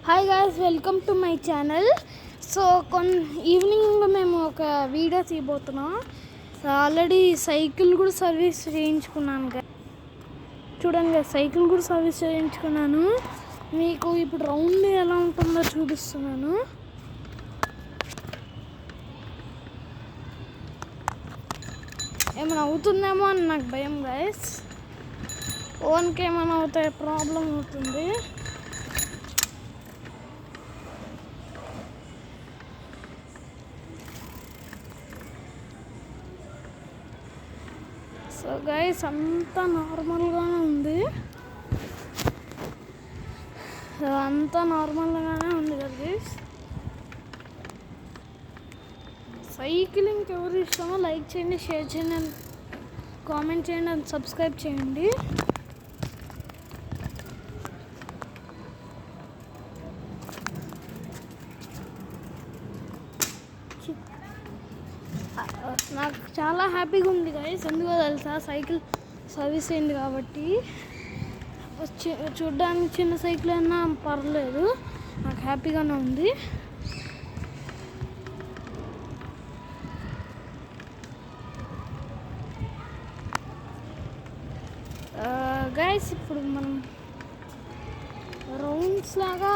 Hi guys, welcome to my channel. So evening మేము ఒక video తీయబోతున్నాం. Already cycle కూడా service చేయించుకున్నాను. చూడండి, సైకిల్ కూడా సర్వీస్ చేయించుకున్నాను. మీకు ఇప్పుడు రౌండ్ ఎలా ఉంటుందో చూపిస్తున్నాను. ఏమైనా అవుతుందేమో అని నాకు భయం గాయ్స్. ఓన్కి ఏమైనా అవుతాయి, ప్రాబ్లం అవుతుంది. సో గైస్, అంతా నార్మల్గానే ఉంది. కదా గైస్. సైక్లింగ్కి ఎవరు ఇష్టమో లైక్ చేయండి, షేర్ చేయండి, కామెంట్ చేయండి అండ్ సబ్స్క్రైబ్ చేయండి. నాకు చాలా హ్యాపీగా ఉంది గైస్. ఎందుకో తెలుసా, సైకిల్ సర్వీస్ అయింది కాబట్టి. చూడ్డానికి చిన్న సైకిల్ అయినా పర్లేదు, నాకు హ్యాపీగానే ఉంది. గైస్, ఇప్పుడు మనం రౌండ్స్ లాగా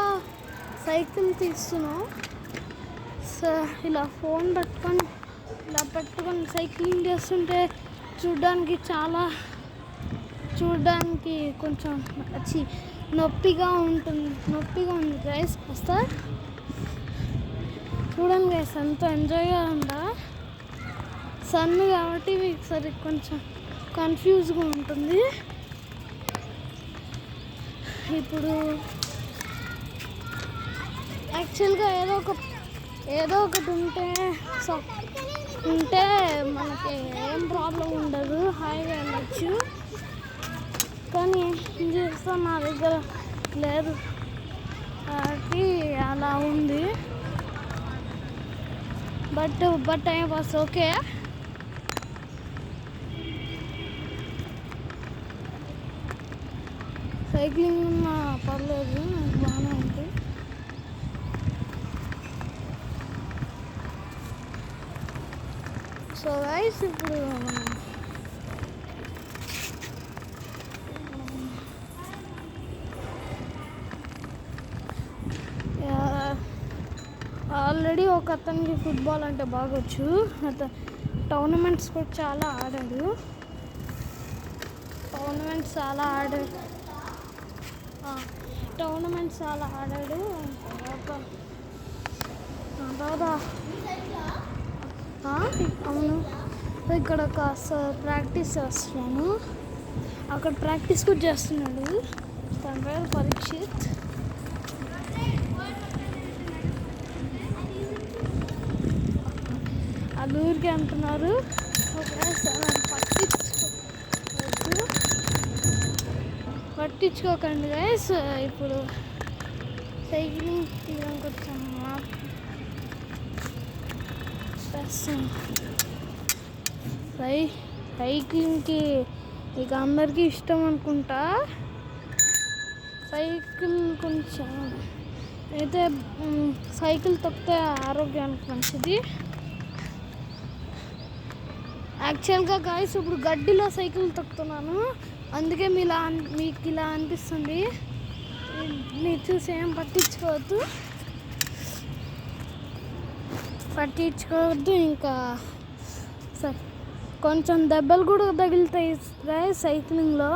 సైకిల్ తీస్తున్నాం. సో ఇలా ఫోన్ పెట్టుకొని సైక్లింగ్ చేస్తుంటే చూడడానికి కొంచెం నొప్పిగా ఉంది గైస్. వస్తా చూడండి గైస్, ఎంతో ఎంజాయ్గా ఉందా. సన్ కాబట్టి మీకు సరే కొంచెం కన్ఫ్యూజ్గా ఉంటుంది. ఇప్పుడు యాక్చువల్గా ఏదో ఒకటి ఉంటే మనకి ఏం ప్రాబ్లం ఉండదు, హాయిగా వెళ్ళచ్చు. కానీ ఏం చేస్తాం, నా దగ్గర లేదు కాబట్టి అలా ఉంది. But I was okay. Cycling ఉన్నా పర్లేదు, బాగానే ఉంది. సో గైస్, ఇప్పుడు ఆల్రెడీ ఒక అతనికి ఫుట్బాల్ అంటే బాగొచ్చు. టోర్నమెంట్స్ కూడా చాలా ఆడాడు. అవును, ఇక్కడ ఒక ప్రాక్టీస్ చేస్తున్నాను. అక్కడ ప్రాక్టీస్ కూడా చేస్తున్నాడు. తన పేరు పరీక్షిత్. అది ఊరికి అంటున్నారు. పట్టించుకోకండి గైస్. ఇప్పుడు సైక్లింగ్ తీయడానికి వచ్చాను. సైక్లింగ్కి ఇక అందరికీ ఇష్టం అనుకుంటా. సైకిల్ కొంచెం అయితే సైకిల్ తొక్కితే ఆరోగ్యానికి మంచిది. యాక్చువల్గా గాయస్, ఇప్పుడు గడ్డిలో సైకిల్ తొక్కుతున్నాను, అందుకే మీకు ఇలా అనిపిస్తుంది. మీరు చూసి ఏం పట్టించుకోవద్దు. ఇంకా కొంచెం దెబ్బలు కూడా తగులుతాయి సైక్లింగ్లో.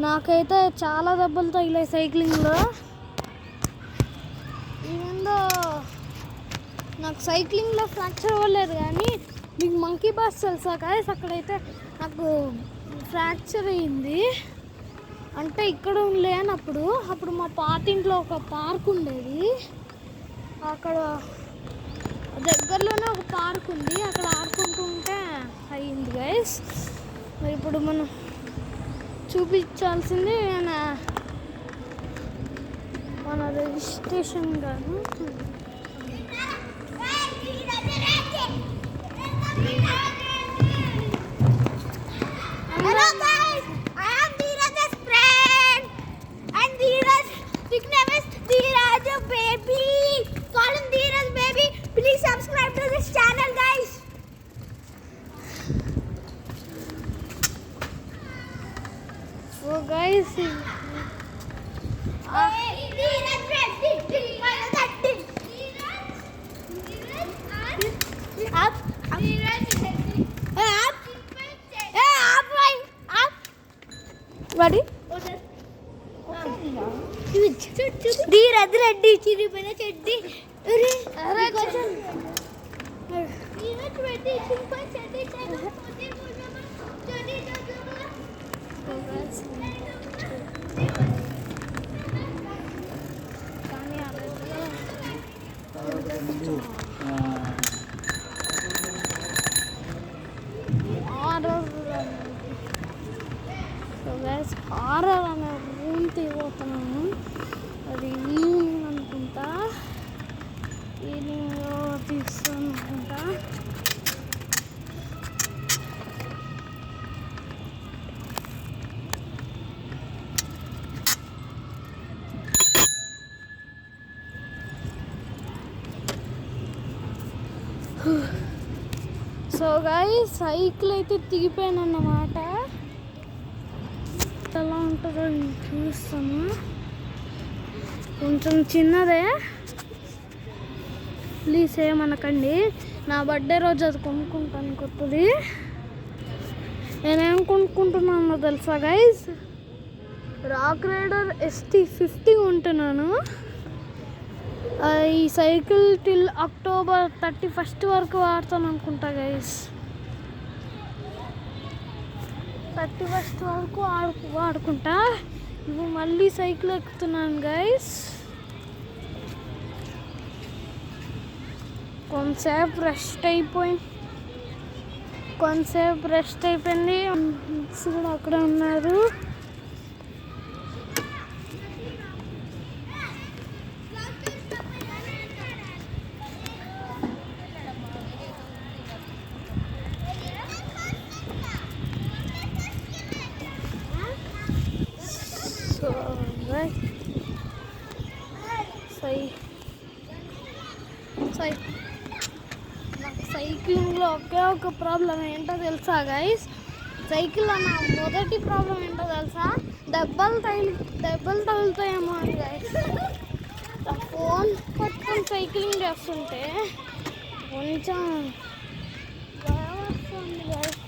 నాకైతే చాలా దెబ్బలు తగిలాయి సైక్లింగ్లో. ఈవెందో నాకు సైక్లింగ్లో ఫ్రాక్చర్ అవ్వలేదు, కానీ మీకు మంకీ బాస్ తెలుసా గాయస్, అక్కడైతే నాకు ఫ్రాక్చర్ అయ్యింది. అంటే ఇక్కడ లేనప్పుడు మా పాతింట్లో ఒక పార్క్ ఉండేది. అక్కడ దగ్గరలోనే ఒక పార్క్ ఉంది, అక్కడ ఆడుకుంటుంటే అయ్యింది గైస్. మరి ఇప్పుడు మనం చూపించాల్సింది మన రిజిస్ట్రేషన్ గాను. Hello guys, I am Dheeraj's friend and Dheeraj nickname is Dheeraj baby. Call him Dheeraj baby. Please subscribe to this channel, guys. So guys, Dheeraj baby. Up. ready? Dheeraj Reddy చిరిగిపోయిన చెడ్డి horror అనే room తీయబోతున్నాను. అది evening అనుకుంటా, evening తీస్తాను అనుకుంటా. So guys, cycle అయితే దిగిపోయాను అన్నమాట. ఎలా ఉంటుందో చూస్తాను. కొంచెం చిన్నదే, ప్లీజ్ ఏమనకండి. నా బర్త్డే రోజు అది కొనుక్కుంటాను కొత్తది. నేనేం కొనుక్కుంటున్నానో తెలుసా గైస్? రాక్ రైడర్ ST50 కొంటున్నాను. ఈ సైకిల్ టిల్ అక్టోబర్ 31 వరకు వాడతాను అనుకుంటా గైస్. 31 వరకు వాడుకుంటా. ఇప్పుడు మళ్ళీ సైకిల్ ఎక్కుతున్నాను గైస్. కొంతసేపు రెస్ట్ అయిపోయింది. కూడా అక్కడే ఉన్నారు. నాకు సైక్లింగ్లో ఒకే ఒక ప్రాబ్లం ఏంటో తెలుసా గైస్? సైకిల్లో నా మొదటి ప్రాబ్లం ఏంటో తెలుసా? దెబ్బలు తగులుతాయేమో అని గైస్. ఫోన్ పట్టుకొని సైక్లింగ్ చేస్తుంటే కొంచెం భయం వస్తుంది గైస్.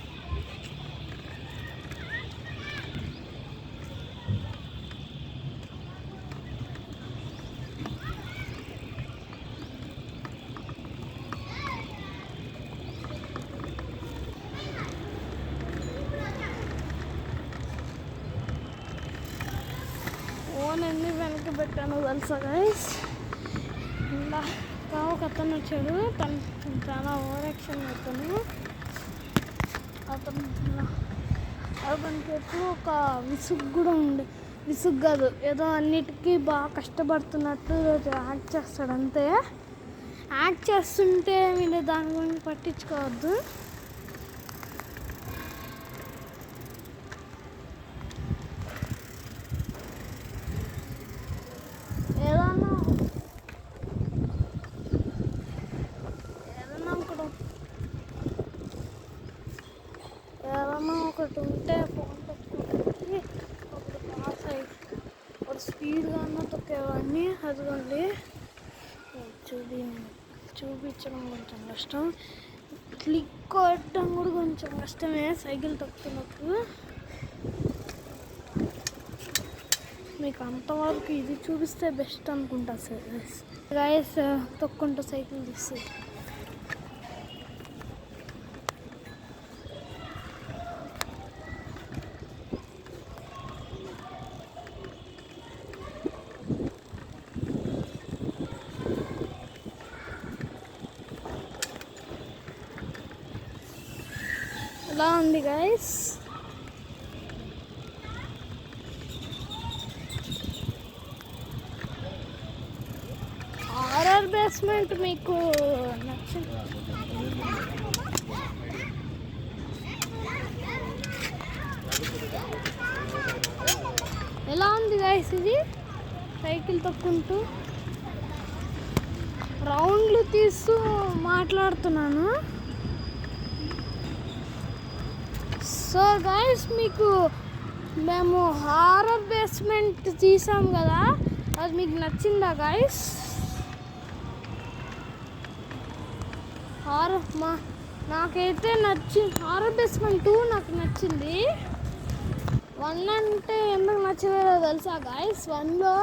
ఫోన్ ఎన్ని వెనక్కి పెట్టాను తెలుసా గైస్? ఇలా ఒక అతను వచ్చాడు, తను చాలా ఓవర్ యాక్షన్ అవుతాను. అతనికి ఎప్పుడు ఒక విసుగు కూడా విసుగు కాదు, ఏదో అన్నిటికీ బాగా కష్టపడుతున్నట్టు యాక్ట్ చేస్తాడు అంతే. యాక్ట్ చేస్తుంటే మీరు దాని గురించి పట్టించుకోవద్దు. ఏదన్నా ఒకటి ఉంటే ఫోన్ పెట్టుకుంటే అప్పుడు పాస్ అయ్యి ఒక స్పీడ్గా అన్న తొక్కేవాడిని. అదిగోండి, చూపించడం కొంచెం కష్టం, క్లిక్ కొట్టడం కూడా కొంచెం కష్టమే సైకిల్ తొక్కుతున్నప్పుడు. మీకు అంతవరకు ఇది చూపిస్తే బెస్ట్ అనుకుంటా సార్ గైస్. తొక్కుంటూ సైకిల్ తీసి ఎలా ఉంది గైస్? హారర్ బేస్మెంట్ మీకు నచ్చింది? ఎలా ఉంది గైస్ ఇది? సైకిల్ తొక్కుంటూ రౌండ్లు తీస్తూ మాట్లాడుతున్నాను. సో గైస్, మీకు మేము హారర్ బేస్మెంట్ తీసాం కదా, అది మీకు నచ్చిందా గైస్? నాకైతే హారర్ బేస్మెంట్ 2 నాకు నచ్చింది. 1 అంటే ఎందుకు నచ్చలేదో తెలుసా గైస్? 1లో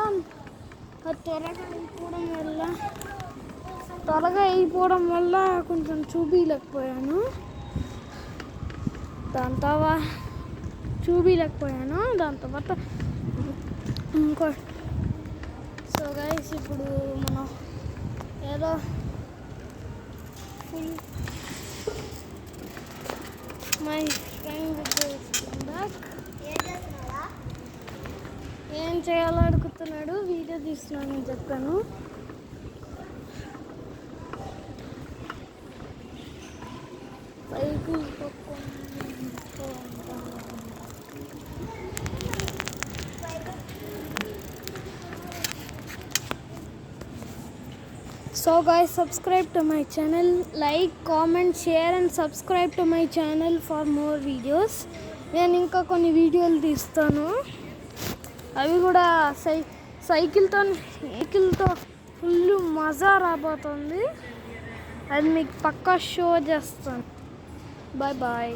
త్వరగా అయిపోవడం వల్ల కొంచెం చూపించలేకపోయాను. దాని తర్వాత ఇంకో. సో గైస్, ఇప్పుడు మనం ఏదో మై ఫ్రెండ్ ఏం చేయాలో అడుగుతున్నాడు. వీడియో తీస్తున్నానని చెప్పాను. Cycle So guys, subscribe to my channel, like, comment, share and subscribe to my channel for more videos. నేను ఇంకా కొన్ని వీడియోలు తీస్తాను. అవి కూడా సైకిల్తో ఫుల్ మజా రాబోతుంది. అది మీకు పక్కా షో చేస్తాను. Bye bye.